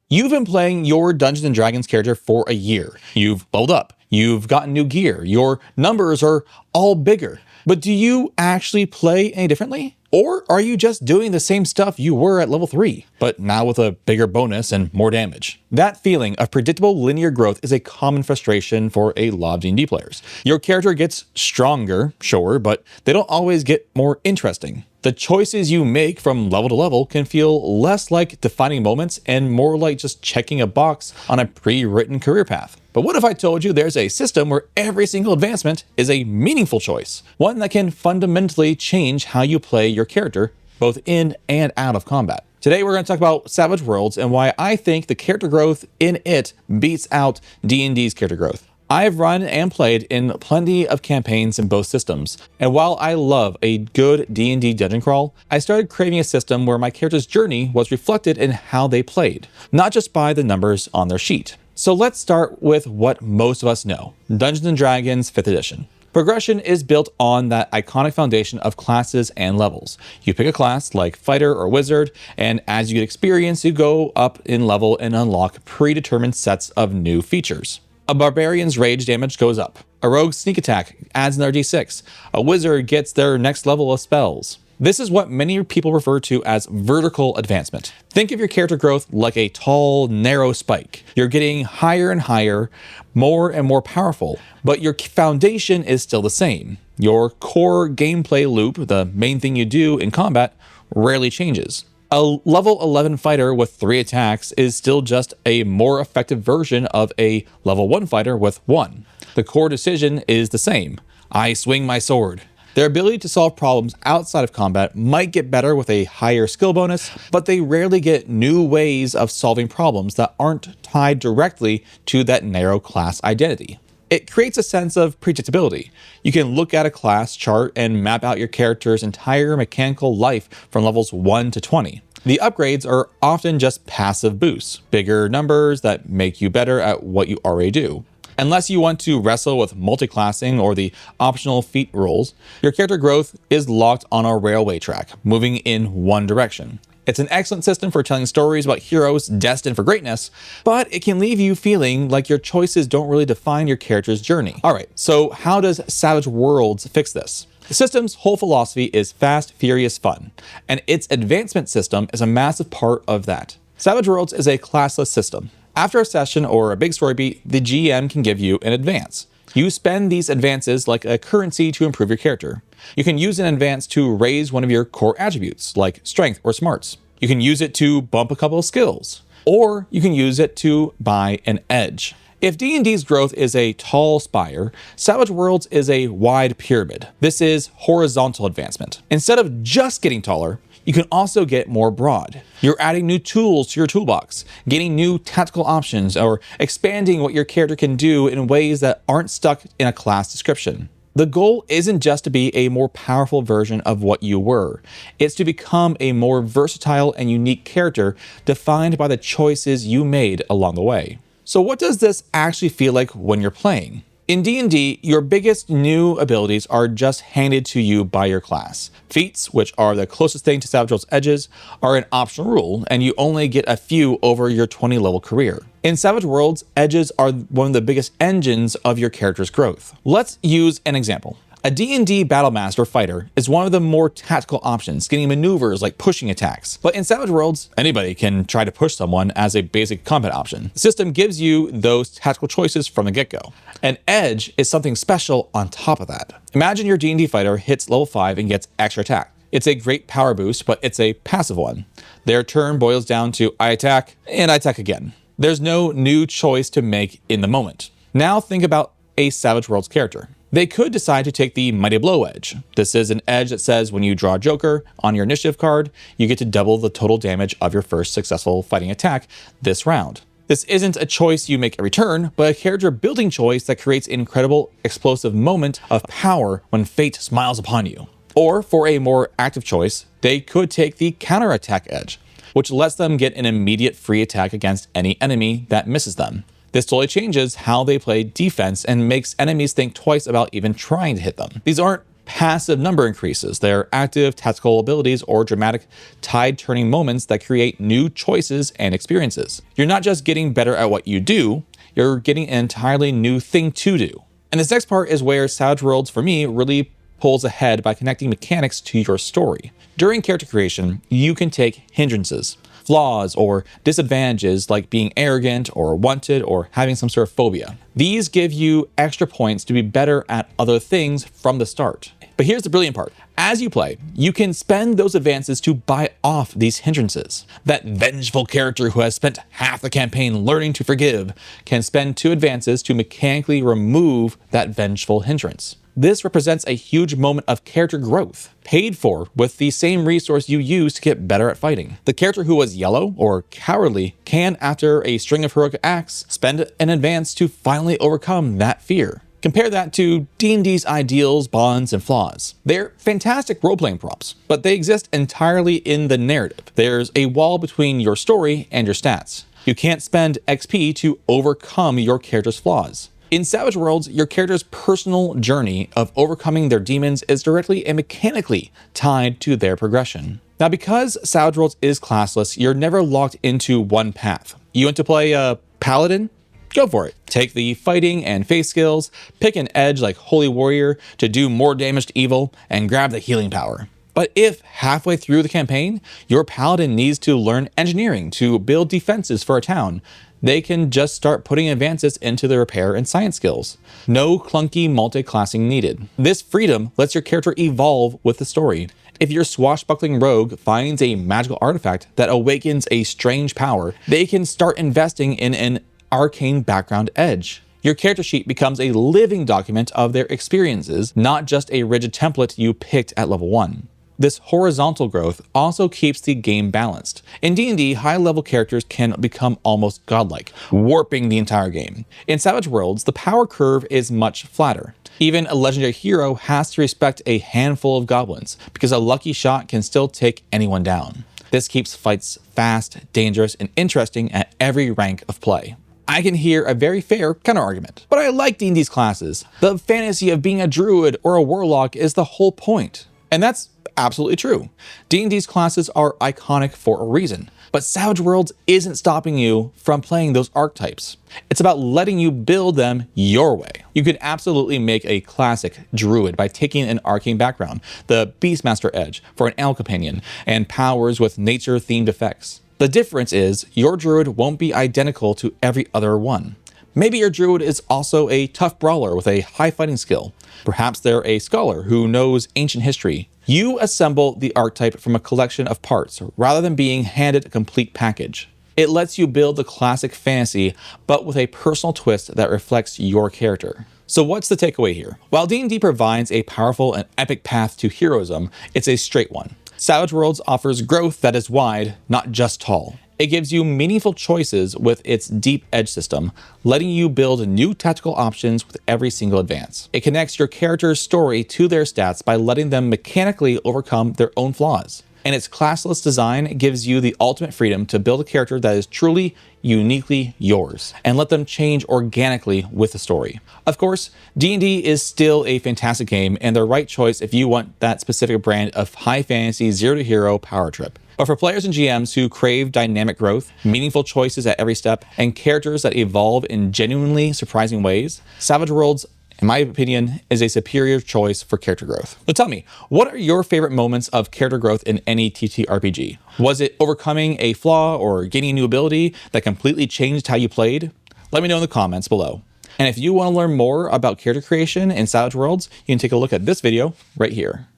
You've been playing your Dungeons & Dragons character for a year. You've leveled up. You've gotten new gear. Your numbers are all bigger. But do you actually play any differently? Or are you just doing the same stuff you were at level 3, but now with a bigger bonus and more damage? That feeling of predictable linear growth is a common frustration for a lot of D&D players. Your character gets stronger, sure, but they don't always get more interesting. The choices you make from level to level can feel less like defining moments and more like just checking a box on a pre-written career path. But what if I told you there's a system where every single advancement is a meaningful choice? One that can fundamentally change how you play your character, both in and out of combat. Today we're going to talk about Savage Worlds and why I think the character growth in it beats out D&D's character growth. I've run and played in plenty of campaigns in both systems, and while I love a good D&D dungeon crawl, I started craving a system where my character's journey was reflected in how they played, not just by the numbers on their sheet. So let's start with what most of us know, Dungeons & Dragons 5th edition. Progression is built on that iconic foundation of classes and levels. You pick a class like fighter or wizard, and as you get experience, you go up in level and unlock predetermined sets of new features. A barbarian's rage damage goes up. A rogue's sneak attack adds another d6. A wizard gets their next level of spells. This is what many people refer to as vertical advancement. Think of your character growth like a tall, narrow spike. You're getting higher and higher, more and more powerful, but your foundation is still the same. Your core gameplay loop, the main thing you do in combat, rarely changes. A level 11 fighter with 3 attacks is still just a more effective version of a level 1 fighter with 1. The core decision is the same. I swing my sword. Their ability to solve problems outside of combat might get better with a higher skill bonus, but they rarely get new ways of solving problems that aren't tied directly to that narrow class identity. It creates a sense of predictability. You can look at a class chart and map out your character's entire mechanical life from levels 1 to 20. The upgrades are often just passive boosts, bigger numbers that make you better at what you already do. Unless you want to wrestle with multi-classing or the optional feat rules, your character growth is locked on a railway track, moving in one direction. It's an excellent system for telling stories about heroes destined for greatness, but it can leave you feeling like your choices don't really define your character's journey. All right, so how does Savage Worlds fix this? The system's whole philosophy is fast, furious fun, and its advancement system is a massive part of that. Savage Worlds is a classless system. After a session or a big story beat, the GM can give you an advance. You spend these advances like a currency to improve your character. You can use an advance to raise one of your core attributes, like strength or smarts. You can use it to bump a couple of skills, or you can use it to buy an edge. If D&D's growth is a tall spire, Savage Worlds is a wide pyramid. This is horizontal advancement. Instead of just getting taller, you can also get more broad. You're adding new tools to your toolbox, gaining new tactical options, or expanding what your character can do in ways that aren't stuck in a class description. The goal isn't just to be a more powerful version of what you were. It's to become a more versatile and unique character defined by the choices you made along the way. So what does this actually feel like when you're playing? In D&D, your biggest new abilities are just handed to you by your class. Feats, which are the closest thing to Savage Worlds edges, are an optional rule, and you only get a few over your 20 level career. In Savage Worlds, edges are one of the biggest engines of your character's growth. Let's use an example. A D&D Battlemaster fighter is one of the more tactical options, getting maneuvers like pushing attacks. But in Savage Worlds, anybody can try to push someone as a basic combat option. The system gives you those tactical choices from the get-go. An edge is something special on top of that. Imagine your D&D fighter hits level 5 and gets extra attack. It's a great power boost, but it's a passive one. Their turn boils down to I attack, and I attack again. There's no new choice to make in the moment. Now think about a Savage Worlds character. They could decide to take the Mighty Blow edge. This is an edge that says when you draw a Joker on your initiative card, you get to double the total damage of your first successful fighting attack this round. This isn't a choice you make every turn, but a character building choice that creates an incredible explosive moment of power when fate smiles upon you. Or for a more active choice, they could take the counterattack edge, which lets them get an immediate free attack against any enemy that misses them. This totally changes how they play defense and makes enemies think twice about even trying to hit them. These aren't passive number increases. They're active tactical abilities or dramatic tide-turning moments that create new choices and experiences. You're not just getting better at what you do, you're getting an entirely new thing to do. And this next part is where Savage Worlds, for me, really pulls ahead by connecting mechanics to your story. During character creation, you can take hindrances, flaws, or disadvantages like being arrogant or wanted or having some sort of phobia. These give you extra points to be better at other things from the start. But here's the brilliant part. As you play, you can spend those advances to buy off these hindrances. That vengeful character who has spent half the campaign learning to forgive can spend 2 advances to mechanically remove that vengeful hindrance. This represents a huge moment of character growth, paid for with the same resource you use to get better at fighting. The character who was yellow or cowardly can, after a string of heroic acts, spend an advance to finally overcome that fear. Compare that to D&D's ideals, bonds, and flaws. They're fantastic role-playing props, but they exist entirely in the narrative. There's a wall between your story and your stats. You can't spend XP to overcome your character's flaws. In Savage Worlds, your character's personal journey of overcoming their demons is directly and mechanically tied to their progression. Now, because Savage Worlds is classless, you're never locked into one path. You want to play a paladin? Go for it. Take the fighting and faith skills, pick an edge like Holy Warrior to do more damage to evil, and grab the healing power. But if halfway through the campaign, your paladin needs to learn engineering to build defenses for a town, they can just start putting advances into the repair and science skills. No clunky multi-classing needed. This freedom lets your character evolve with the story. If your swashbuckling rogue finds a magical artifact that awakens a strange power, they can start investing in an arcane background edge. Your character sheet becomes a living document of their experiences, not just a rigid template you picked at level 1. This horizontal growth also keeps the game balanced. In D&D, high-level characters can become almost godlike, warping the entire game. In Savage Worlds, the power curve is much flatter. Even a legendary hero has to respect a handful of goblins, because a lucky shot can still take anyone down. This keeps fights fast, dangerous, and interesting at every rank of play. I can hear a very fair counter-argument, but I like D&D's classes. The fantasy of being a druid or a warlock is the whole point. And that's absolutely true. D&D's classes are iconic for a reason, but Savage Worlds isn't stopping you from playing those archetypes. It's about letting you build them your way. You could absolutely make a classic druid by taking an arcane background, the Beastmaster Edge for an elf companion, and powers with nature-themed effects. The difference is your druid won't be identical to every other one. Maybe your druid is also a tough brawler with a high fighting skill. Perhaps they're a scholar who knows ancient history. You assemble the archetype from a collection of parts rather than being handed a complete package. It lets you build the classic fantasy, but with a personal twist that reflects your character. So what's the takeaway here? While D&D provides a powerful and epic path to heroism, it's a straight one. Savage Worlds offers growth that is wide, not just tall. It gives you meaningful choices with its deep edge system, letting you build new tactical options with every single advance. It connects your character's story to their stats by letting them mechanically overcome their own flaws. And its classless design gives you the ultimate freedom to build a character that is truly, uniquely yours, and let them change organically with the story. Of course, D&D is still a fantastic game and the right choice if you want that specific brand of high fantasy zero-to-hero power trip. But for players and GMs who crave dynamic growth, meaningful choices at every step, and characters that evolve in genuinely surprising ways, Savage Worlds, in my opinion, is a superior choice for character growth. So tell me, what are your favorite moments of character growth in any TTRPG? Was it overcoming a flaw or gaining a new ability that completely changed how you played? Let me know in the comments below. And if you want to learn more about character creation in Savage Worlds, you can take a look at this video right here.